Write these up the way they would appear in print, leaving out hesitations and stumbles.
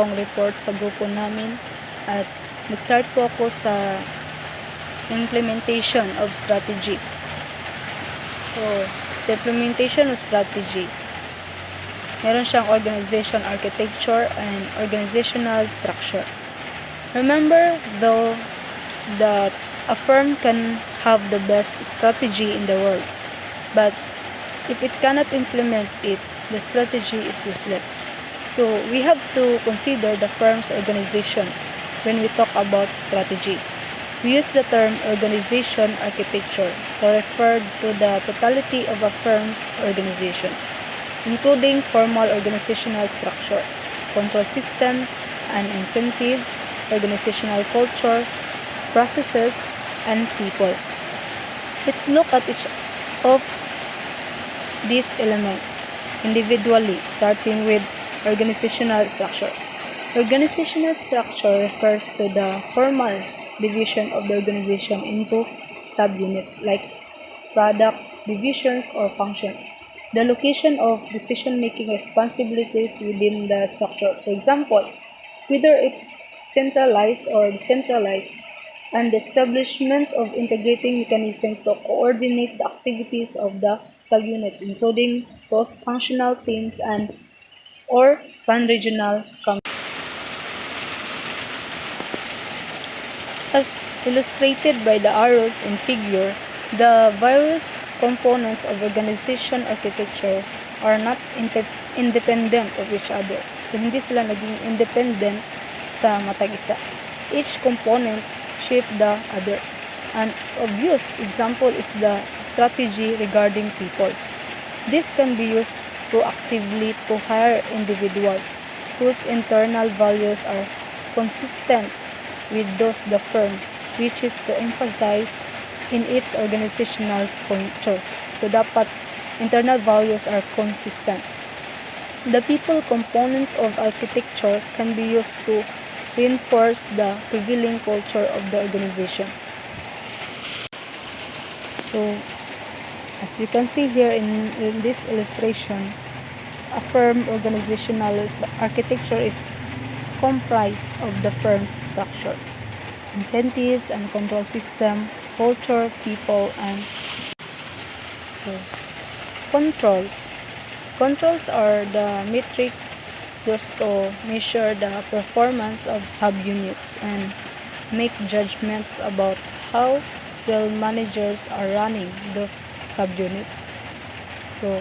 ang report sa grupo namin at nag-start po ako sa implementation of strategy. So, the implementation of strategy, meron siyang organization architecture and organizational structure. Remember though that a firm can have the best strategy in the world, but if it cannot implement it, the strategy is useless. So we have to consider the firm's organization when we talk about strategy. We use the term organization architecture to refer to the totality of a firm's organization, including formal organizational structure, control systems and incentives, organizational culture, processes, and people. Let's look at each of these elements individually, starting with organizational structure. Organizational structure refers to the formal division of the organization into subunits like product divisions or functions. The location of decision-making responsibilities within the structure, for example, whether it's centralized or decentralized, and the establishment of integrating mechanisms to coordinate the activities of the subunits, including cross-functional teams and or pan-regional committees. As illustrated by the arrows in figure, the various components of organization architecture are not independent of each other. So, hindi sila naging independent sa matag isa. Each component shape the others. An obvious example is the strategy regarding people. This can be used proactively to hire individuals whose internal values are consistent with those the firm wishes to emphasize in its organizational culture. So, dapat internal values are consistent. The people component of architecture can be used to reinforce the prevailing culture of the organization. So, as you can see here in this illustration, a firm organizational architecture is comprised of the firm's structure, incentives and control system, culture, people, and so controls. Controls are the metrics used to measure the performance of subunits and make judgments about how well managers are running those subunits. So,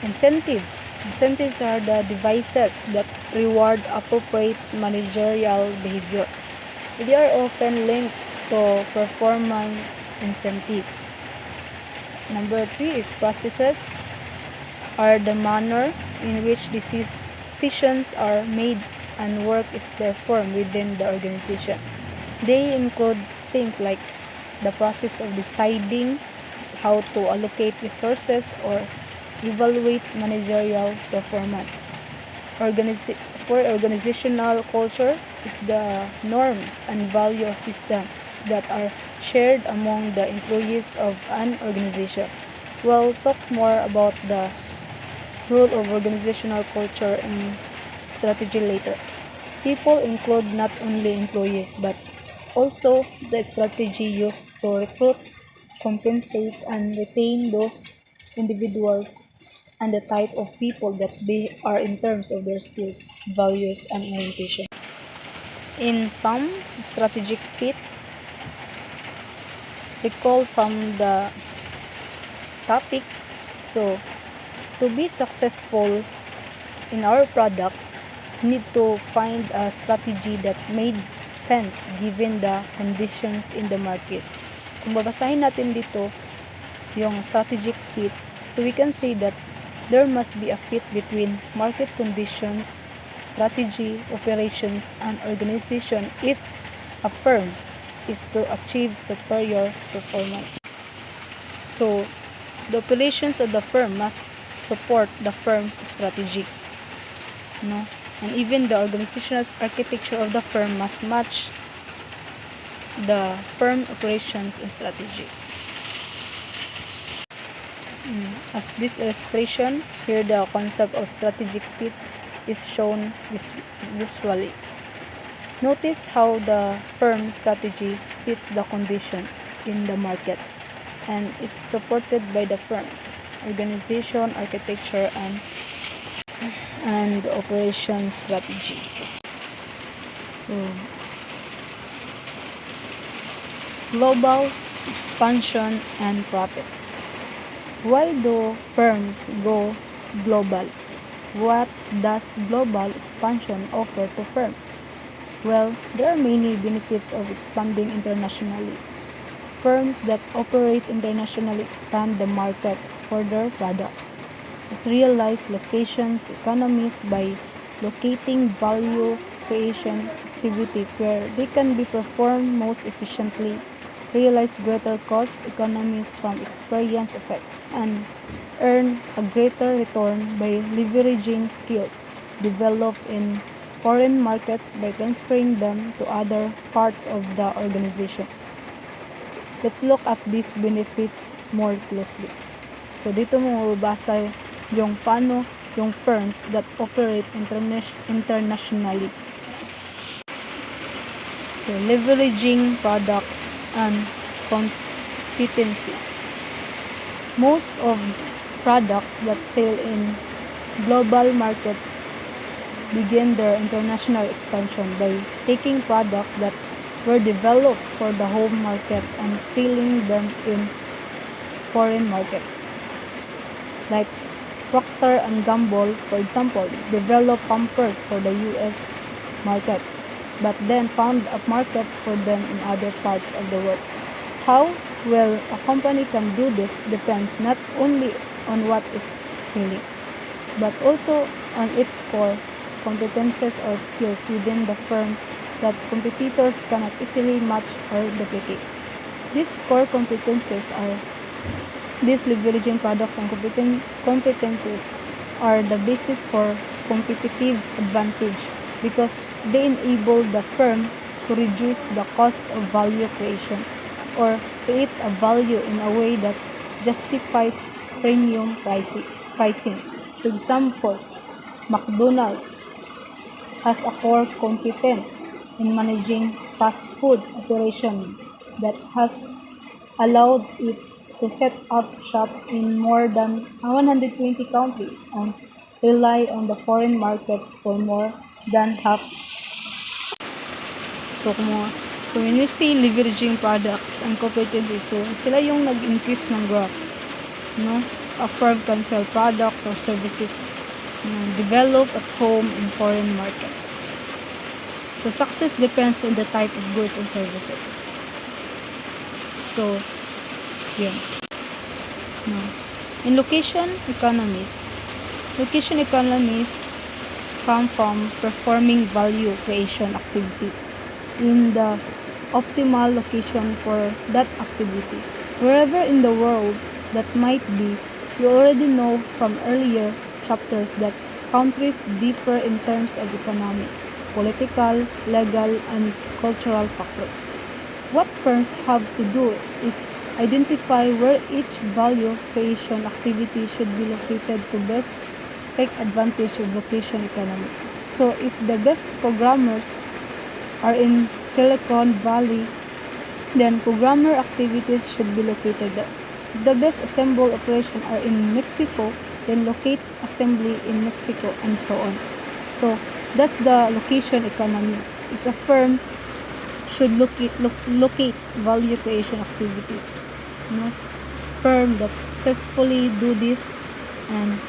incentives. Incentives are the devices that reward appropriate managerial behavior. They are often linked to performance incentives. Number 3 is processes, are the manner in which decisions are made and work is performed within the organization. They include things like the process of deciding how to allocate resources or evaluate managerial performance. For organizational culture is the norms and value systems that are shared among the employees of an organization. We'll talk more about the role of organizational culture and strategy later. People include not only employees but also the strategy used to recruit, compensate, and retain those individuals and the type of people that they are in terms of their skills, values, and orientation. In some strategic fit, recall from the topic. So, to be successful in our product, we need to find a strategy that made sense given the conditions in the market. Kung babasahin natin dito yung strategic fit, so we can say that there must be a fit between market conditions, strategy, operations, and organization if a firm is to achieve superior performance. So, the operations of the firm must support the firm's strategy. No? And even the organizational architecture of the firm must match the firm operations and strategy. As this illustration, here the concept of strategic fit is shown visually. Notice how the firm's strategy fits the conditions in the market and is supported by the firm's organization, architecture, and operation strategy. So, global expansion and profits. Why do firms go global? What does global expansion offer to firms? Well, there are many benefits of expanding internationally. Firms that operate internationally expand the market for their products. It's realize locations economies by locating value creation activities where they can be performed most efficiently, realize greater cost economies from experience effects, and earn a greater return by leveraging skills developed in foreign markets by transferring them to other parts of the organization. Let's look at these benefits more closely. So dito mo mabasa yung paano yung firms that operate internationally. So leveraging products and competencies. Most of products that sell in global markets begin their international expansion by taking products that were developed for the home market and selling them in foreign markets. Like Procter and Gamble, for example, developed Pampers for the US market, but then found a market for them in other parts of the world. How well a company can do this depends not only on what it's selling, but also on its core competences or skills within the firm that competitors cannot easily match or duplicate. These core competences are these leveraging products and competencies are the basis for competitive advantage because they enable the firm to reduce the cost of value creation or create a value in a way that justifies premium pricing. For example, McDonald's has a core competence in managing fast food operations that has allowed it to set up shop in more than 120 countries and rely on the foreign markets for more than half. So when you see leveraging products and competencies, so sila yung nag-increase ng growth. No? A firm can sell products or services developed at home in foreign markets. So success depends on the type of goods and services. So, yun. No. In location economies come from performing value creation activities in the optimal location for that activity. Wherever in the world that might be, you already know from earlier chapters that countries differ in terms of economic, political, legal, and cultural factors. What firms have to do is identify where each value creation activity should be located to best take advantage of location economy. So if the best programmers are in Silicon Valley, then programmer activities should be located there. If the best assemble operation are in Mexico, then locate assembly in Mexico and so on. So that's the location economies. Is a firm should locate value creation activities. Firm that successfully do this and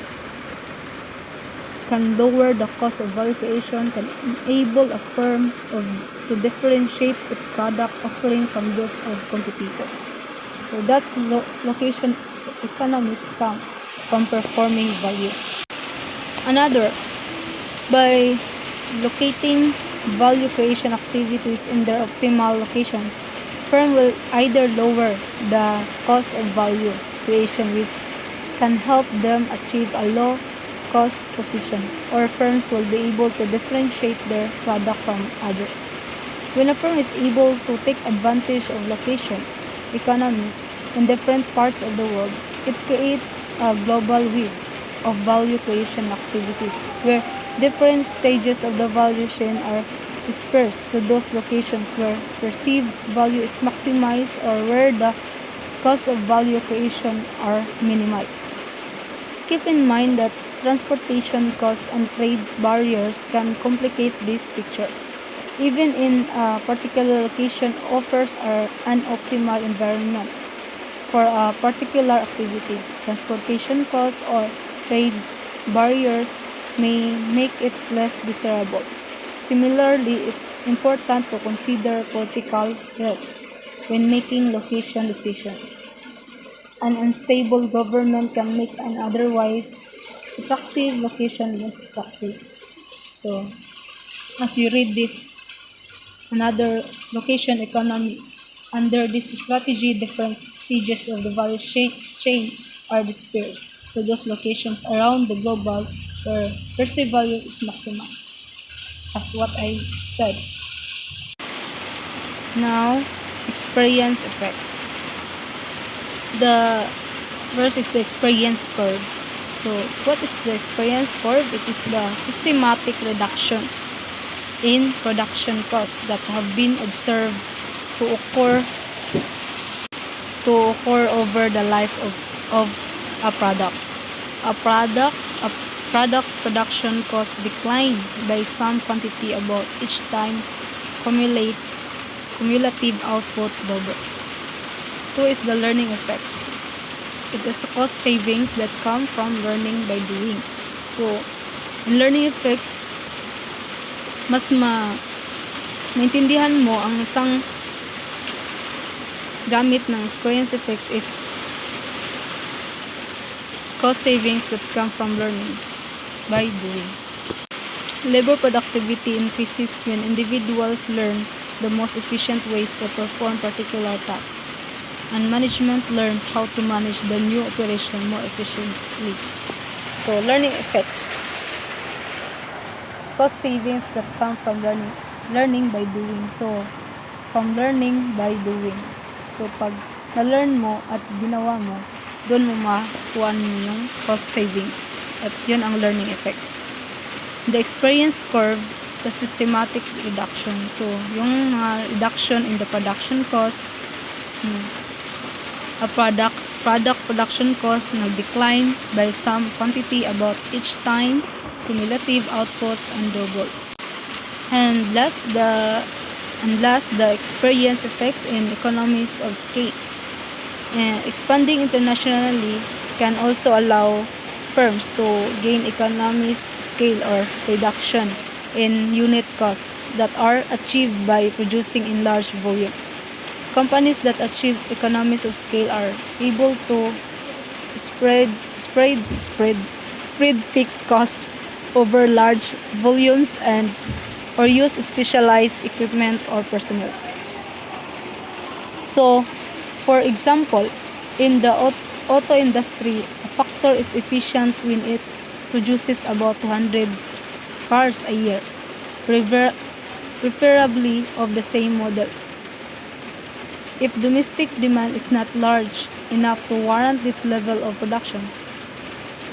can lower the cost of value creation, can enable a firm to differentiate its product offering from those of competitors. So that's location economies come from performing value. Another, by locating value creation activities in their optimal locations, firm will either lower the cost of value creation, which can help them achieve a low cost position, or firms will be able to differentiate their product from others. When a firm is able to take advantage of location economies in different parts of the world, it creates a global web of value creation activities, where different stages of the value chain are dispersed to those locations where perceived value is maximized or where the cost of value creation are minimized. Keep in mind that transportation costs and trade barriers can complicate this picture. Even in a particular location offers an optimal environment for a particular activity, transportation costs or trade barriers may make it less desirable. Similarly, it's important to consider political risk when making location decisions. An unstable government can make an otherwise attractive location less attractive. So, as you read this, another location economies. Under this strategy, different stages of the value chain are dispersed to those locations around the global where perceived value is maximized, as what I said. Now, experience effects. The first is the experience curve. So, what is the experience curve? It is the systematic reduction in production costs that have been observed to occur over the life of a product. A product's production cost decline by some quantity about each time cumulative output doubles. Two is the learning effects. It is cost savings that come from learning by doing. So, in learning effects, mas maintindihan mo ang isang gamit ng experience effects if cost savings that come from learning by doing. Labor productivity increases when individuals learn the most efficient ways to perform particular tasks, and management learns how to manage the new operation more efficiently. So, learning effects. Cost savings that come from learning by doing. So, from learning by doing. So, pag na-learn mo at ginawa mo, doon mo makuha mo yung cost savings. At yun ang learning effects. The experience curve, the systematic reduction. So, yung reduction in the production cost, a product production cost nag-decline by some quantity about each time cumulative outputs and doubles. And last, the experience effects in economies of scale. Expanding internationally can also allow firms to gain economies scale or reduction in unit costs that are achieved by producing in large volumes. Companies that achieve economies of scale are able to spread fixed costs over large volumes or use specialized equipment or personnel. So, for example, in the auto industry, a factory is efficient when it produces about 200 cars a year, preferably of the same model. If domestic demand is not large enough to warrant this level of production,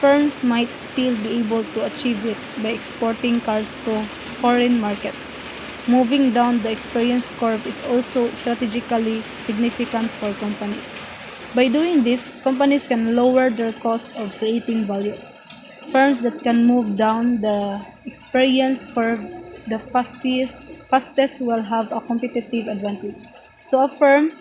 firms might still be able to achieve it by exporting cars to foreign markets. Moving down the experience curve is also strategically significant for companies. By doing this, companies can lower their cost of creating value. Firms that can move down the experience curve the fastest will have a competitive advantage. So a firm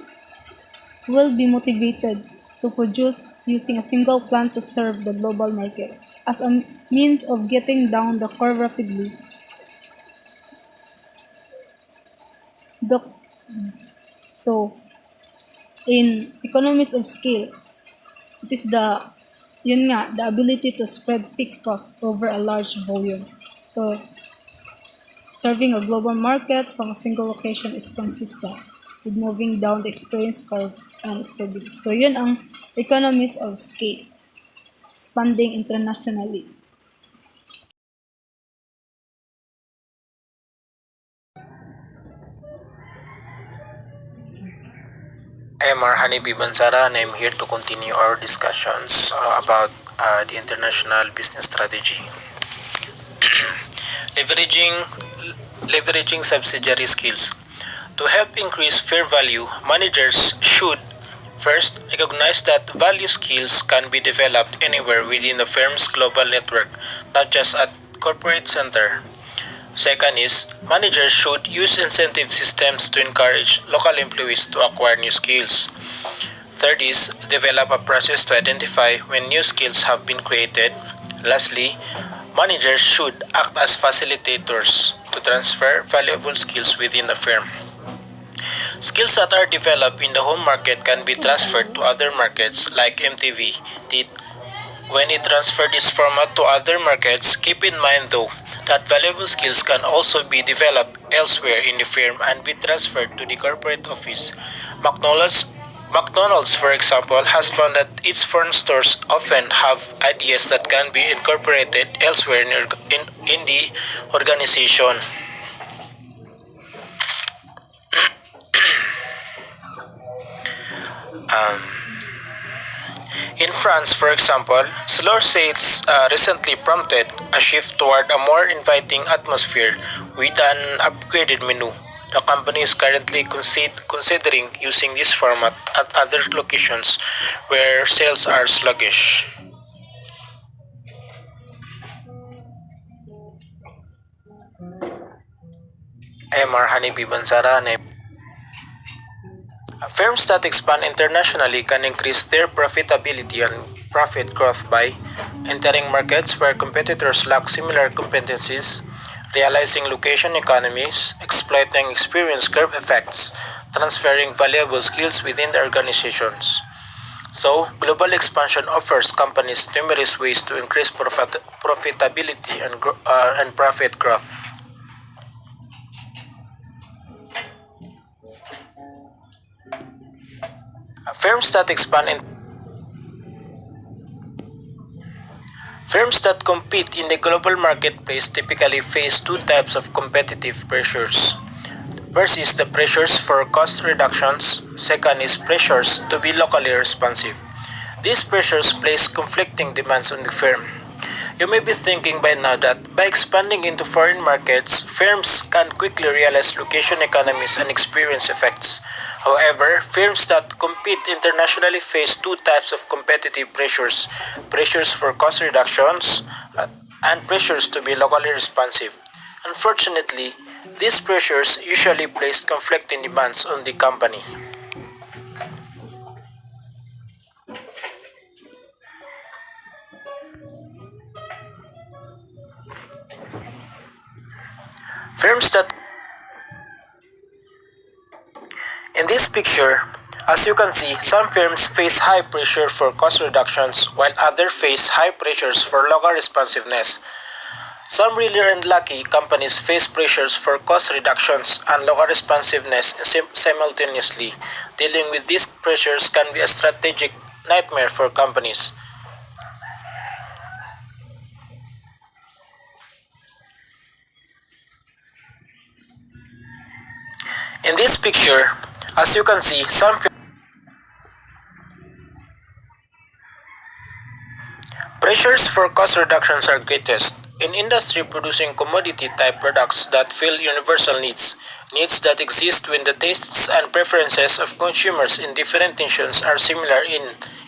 will be motivated to produce using a single plant to serve the global market. As a means of getting down the curve rapidly, so in economies of scale, it is the ability to spread fixed costs over a large volume. So serving a global market from a single location is consistent with moving down the experience curve and steadily. So yun ang economies of scale, expanding internationally. I am Arhani Bibansara and I am here to continue our discussions about the international business strategy. Leveraging leveraging subsidiary skills. To help increase fair value, managers should first recognize that value skills can be developed anywhere within the firm's global network, not just at corporate center. Second is, managers should use incentive systems to encourage local employees to acquire new skills. Third is, develop a process to identify when new skills have been created. Lastly, managers should act as facilitators to transfer valuable skills within the firm. Skills that are developed in the home market can be transferred to other markets like MTV did. When it transferred its format to other markets, keep in mind though that valuable skills can also be developed elsewhere in the firm and be transferred to the corporate office. McDonald's McDonald's, for example, has found that its foreign stores often have ideas that can be incorporated elsewhere in the organization. Um, In France, for example, slower sales recently prompted a shift toward a more inviting atmosphere with an upgraded menu. The company is currently considering using this format at other locations where sales are sluggish. I am Arhani Bibansara and firms that expand internationally can increase their profitability and profit growth by entering markets where competitors lack similar competencies, realizing location economies, exploiting experience curve effects, transferring valuable skills within the organizations. So, global expansion offers companies numerous ways to increase profitability and profit growth. Firms that expand in Firms that compete in the global marketplace typically face two types of competitive pressures. First is the pressures for cost reductions, second is pressures to be locally responsive. These pressures place conflicting demands on the firm. You may be thinking by now that by expanding into foreign markets, firms can quickly realize location economies and experience effects. However, firms that compete internationally face two types of competitive pressures: pressures for cost reductions and pressures to be locally responsive. Unfortunately, these pressures usually place conflicting demands on the company. Firms that In this picture, as you can see, some firms face high pressure for cost reductions while others face high pressures for local responsiveness. Some really unlucky companies face pressures for cost reductions and local responsiveness simultaneously. Dealing with these pressures can be a strategic nightmare for companies. In this picture, as you can see, some pressures for cost reductions are greatest in industry producing commodity type products that fill universal needs that exist when the tastes and preferences of consumers in different nations are similar in,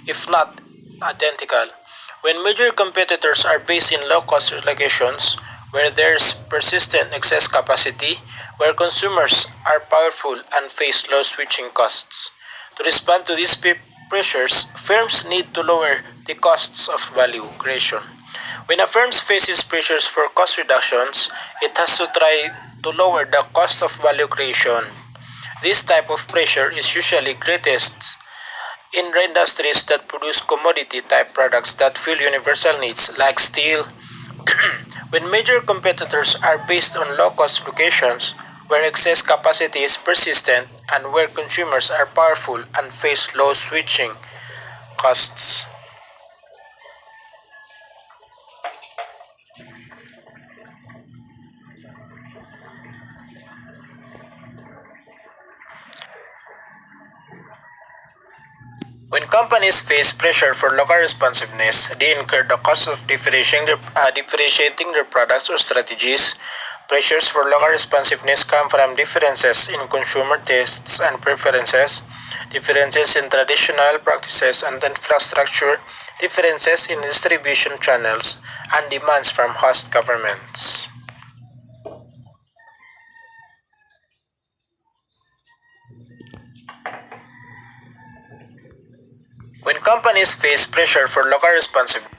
if not identical. When major competitors are based in low cost locations where there's persistent excess capacity, where consumers are powerful and face low switching costs. To respond to these pressures, firms need to lower the costs of value creation. When a firm faces pressures for cost reductions, it has to try to lower the cost of value creation. This type of pressure is usually greatest in industries that produce commodity type products that fill universal needs like steel. When major competitors are based on low cost locations where excess capacity is persistent and where consumers are powerful and face low switching costs. companies face pressure for local responsiveness, they incur the cost of differentiating their products or strategies. Pressures for local responsiveness come from differences in consumer tastes and preferences, differences in traditional practices and infrastructure, differences in distribution channels, and demands from host governments. When companies face pressure for local responsiveness,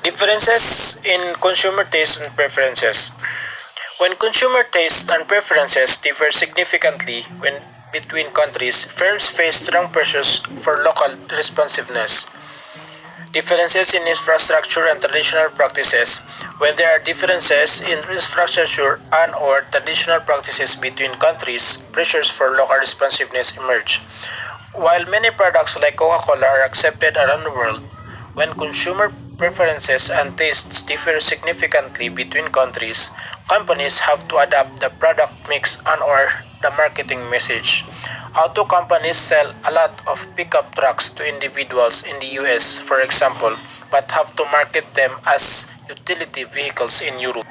differences in consumer tastes and preferences. When consumer tastes and preferences differ significantly between countries, firms face strong pressures for local responsiveness. Differences in infrastructure and traditional practices. When there are differences in infrastructure and or traditional practices between countries, pressures for local responsiveness emerge. While many products like Coca-Cola are accepted around the world, when consumer preferences and tastes differ significantly between countries, companies have to adapt the product mix and or the marketing message. Auto companies sell a lot of pickup trucks to individuals in the US, for example, but have to market them as utility vehicles in Europe.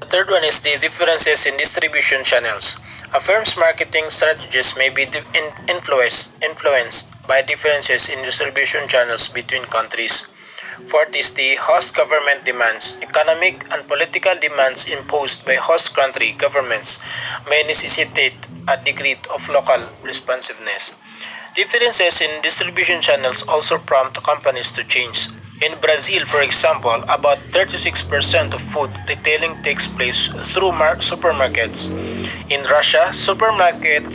The third one is the differences in distribution channels. A firm's marketing strategies may be influenced by differences in distribution channels between countries. Fourth is the host government demands. Economic and political demands imposed by host country governments may necessitate a degree of local responsiveness. Differences in distribution channels also prompt companies to change. In Brazil, for example, about 36% of food retailing takes place through supermarkets. In Russia, supermarket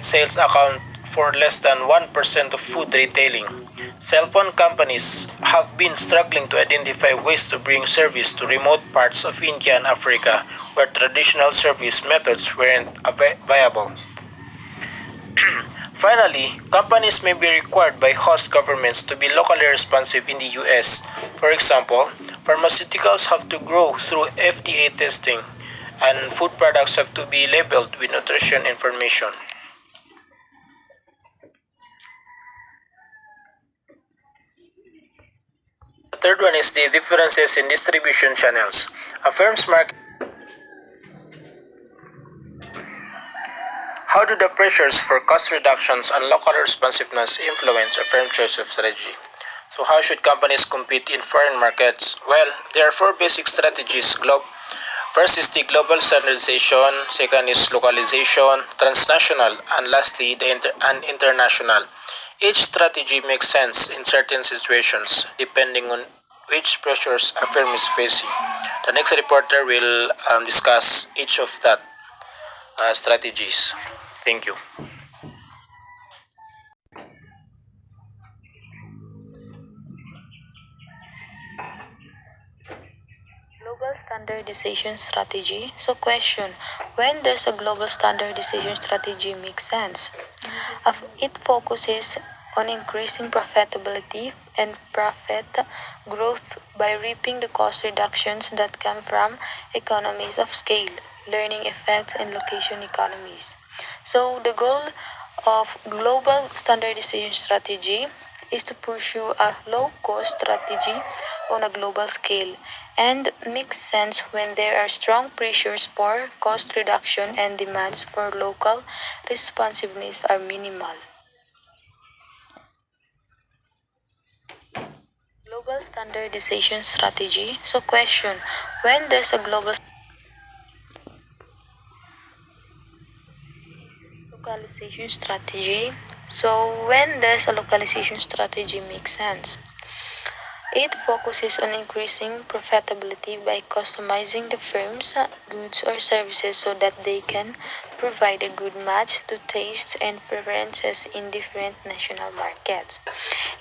sales account for less than 1% of food retailing. Cell phone companies have been struggling to identify ways to bring service to remote parts of India and Africa where traditional service methods weren't viable. Finally, companies may be required by host governments to be locally responsive in the US. For example, pharmaceuticals have to grow through FDA testing, and food products have to be labeled with nutrition information. The third one is the differences in distribution channels. A firm's market. How do the pressures for cost reductions and local responsiveness influence a firm's choice of strategy? So, how should companies compete in foreign markets? Well, there are four basic strategies. First is the global standardization, second is localization, transnational, and lastly, international. Each strategy makes sense in certain situations, depending on which pressures a firm is facing. The next reporter will discuss each of that strategies. Thank you. Global standardization strategy. So question, when does a global standardization strategy make sense? It focuses on increasing profitability and profit growth by reaping the cost reductions that come from economies of scale, learning effects, and location economies. So the goal of global standardization strategy is to pursue a low-cost strategy on a global scale and makes sense when there are strong pressures for cost reduction and demands for local responsiveness are minimal. Global standardization strategy. So question, when does a global localization strategy? So when does a localization strategy make sense? It focuses on increasing profitability by customizing the firm's goods or services so that they can provide a good match to tastes and preferences in different national markets.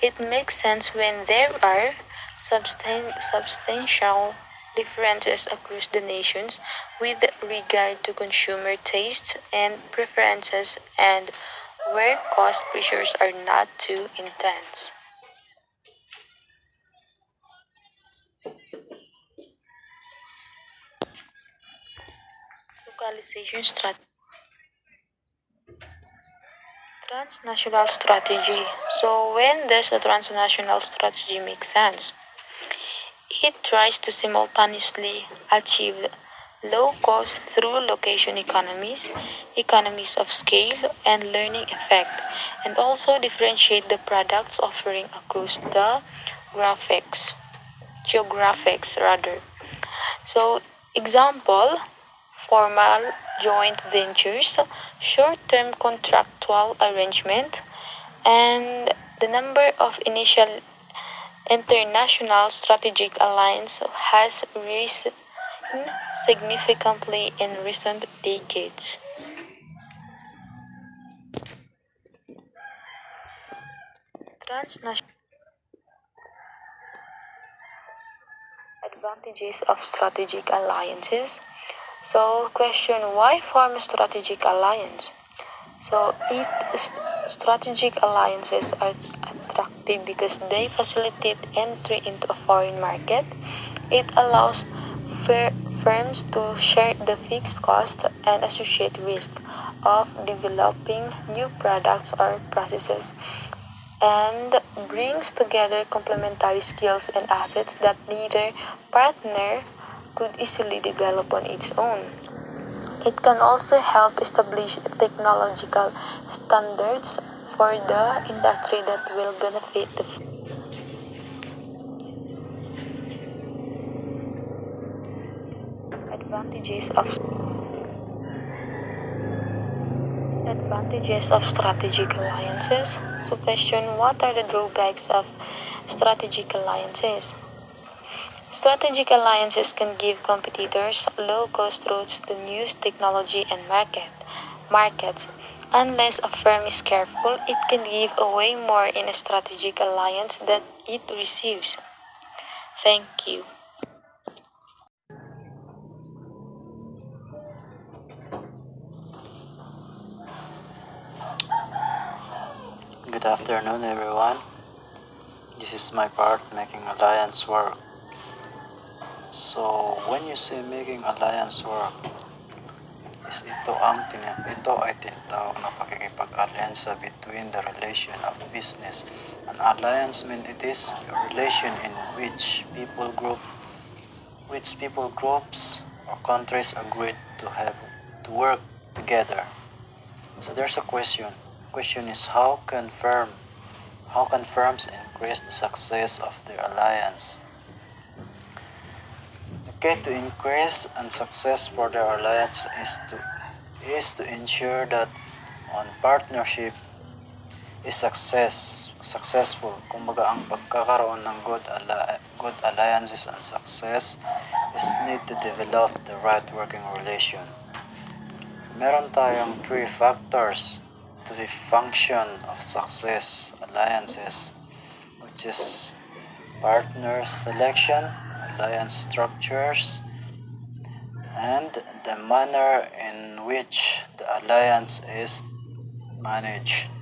It makes sense when there are substantial differences across the nations with regard to consumer tastes and preferences and where cost pressures are not too intense. Localization strategy. Transnational strategy. So when does a transnational strategy make sense? It tries to simultaneously achieve low cost through location economies, economies of scale, and learning effect, and also differentiate the products offering across the graphics, geographics rather. So example, formal joint ventures, short-term contractual arrangement, and the number of initial international strategic alliance has risen significantly in recent decades. Transnational advantages of strategic alliances. So, question, why form a strategic alliance? So, strategic alliances are attractive because they facilitate entry into a foreign market. It allows firms to share the fixed cost and associate risk of developing new products or processes, and brings together complementary skills and assets that neither partner could easily develop on its own. It can also help establish technological standards for the industry that will benefit the advantages of strategic alliances. So question, what are the drawbacks of strategic alliances? Strategic alliances can give competitors low-cost routes to news, technology, and markets. Unless a firm is careful, it can give away more in a strategic alliance than it receives. Thank you. Good afternoon, everyone. This is my part, making alliance work. So, when you say making alliance work, ito ay tinatawag na pakikipag-alyansa between the relation of business. An alliance means it is a relation in which people groups or countries agree to work together. So there's a question. Question is how can firms increase the success of their alliance? The key to increase and success for their alliance is to ensure that on partnership is successful. Kumbaga ang pagkakaroon ng good alliances and success is need to develop the right working relation. So meron tayong three factors to the function of success alliances, which is partner selection, alliance structures, and the manner in which the alliance is managed.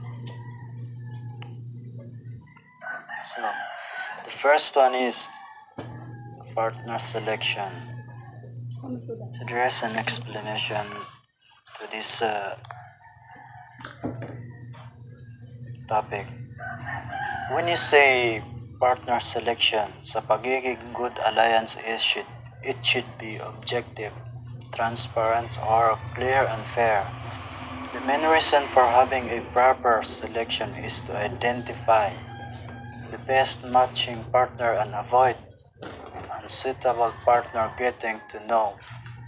So, the first one is partner selection. So, there is an explanation to this topic. When you say partner selection, sa pagiging good alliance it should be objective, transparent, or clear and fair. The main reason for having a proper selection is to identify the best matching partner and avoid unsuitable partner, getting to know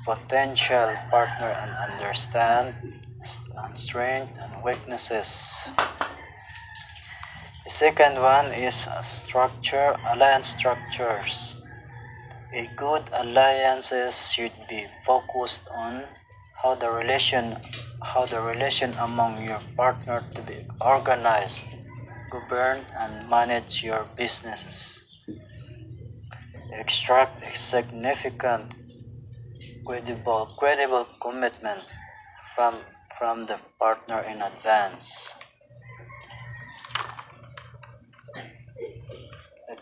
potential partner and understand strengths and weaknesses. The second one is alliance structures. A good alliances should be focused on how the relation among your partner to be organized, govern, and manage your businesses. Extract a significant, credible commitment from the partner in advance. The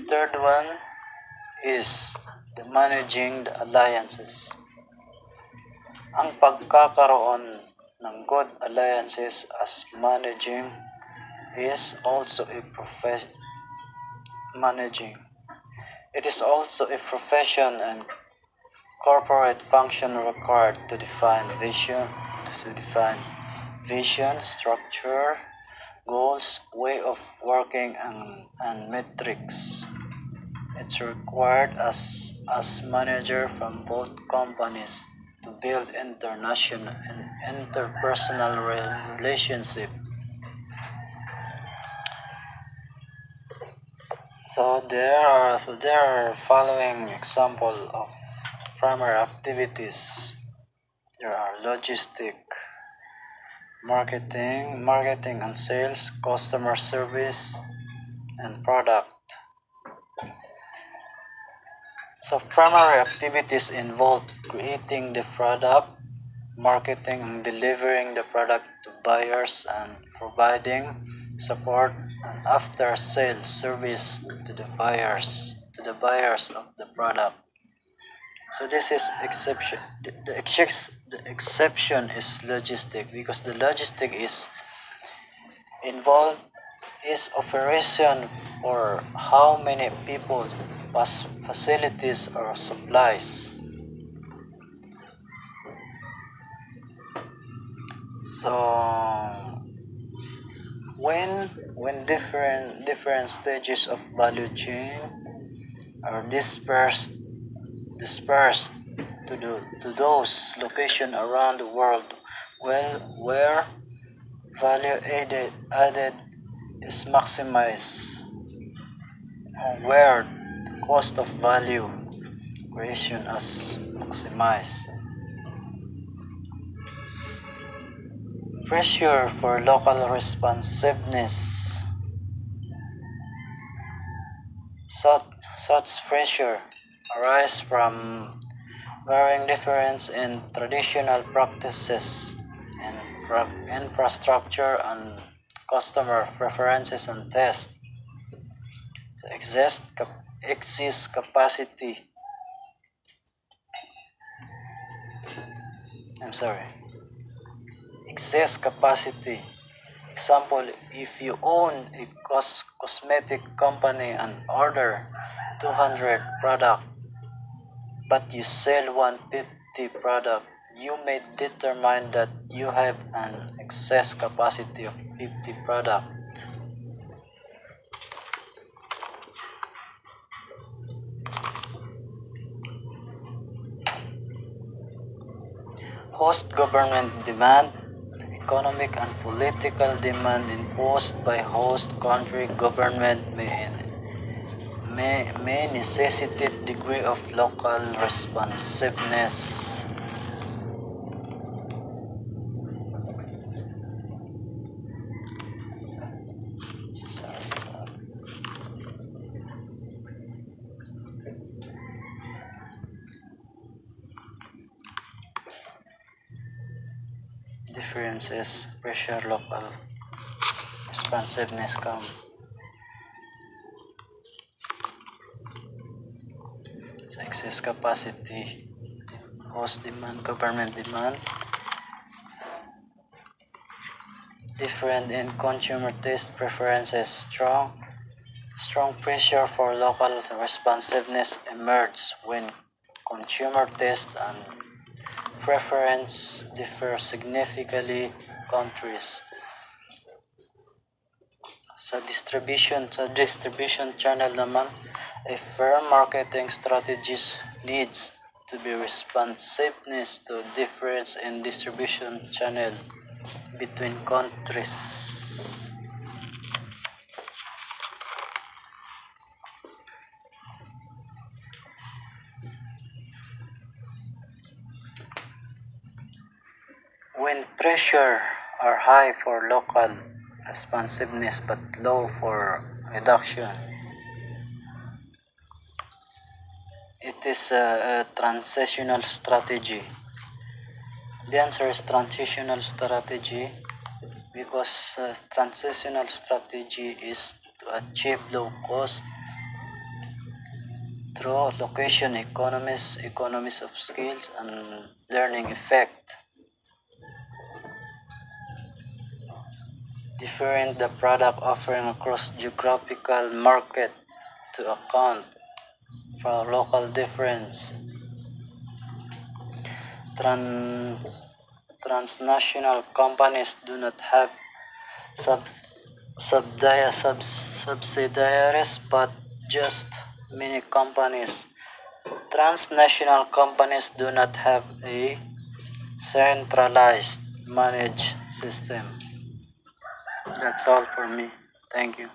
third one is the managing the alliances. Ang pagkakaroon ng good alliances as managing is also a managing. It is also a profession and corporate function required to define vision, structure, goals, way of working, and metrics. It's required as manager from both companies to build international and interpersonal relationship. So there are following example of primary activities. There are logistic, marketing and sales, customer service, and product. So primary activities involve creating the product, marketing and delivering the product to buyers, and providing support and after sales service to the buyers of the product. So this is exception. The exception is logistic, because the logistic is involved is operation for how many people, facilities or supplies. So when different stages of value chain are dispersed to those locations around the world, well, where value added is maximized, where cost of value creation is maximized. Pressure for local responsiveness. Such pressure arises from varying difference in traditional practices and infrastructure and customer preferences and taste. So excess capacity. I'm sorry. Excess capacity. Example, if you own a cosmetic company and order 200 product but you sell 150 product, you may determine that you have an excess capacity of 50 product. Host government demand. Economic and political demand imposed by host country government may necessitate degree of local responsiveness. Differences, pressure, local responsiveness come. So excess capacity, host demand, government demand. Different in consumer taste preferences, strong pressure for local responsiveness emerges when consumer taste and preference differ significantly countries. Sa distribution channel naman, a firm marketing strategies needs to be responsiveness to difference in distribution channel between countries. When pressure are high for local responsiveness but low for reduction, it is a transitional strategy. The answer is transitional strategy, because transitional strategy is to achieve low cost through location economies of skills, and learning effect. Different the product offering across geographical market to account for local difference. Trans, transnational companies do not have sub, subsidiaries but just many companies. Transnational companies do not have a centralized managed system. That's all for me. Thank you.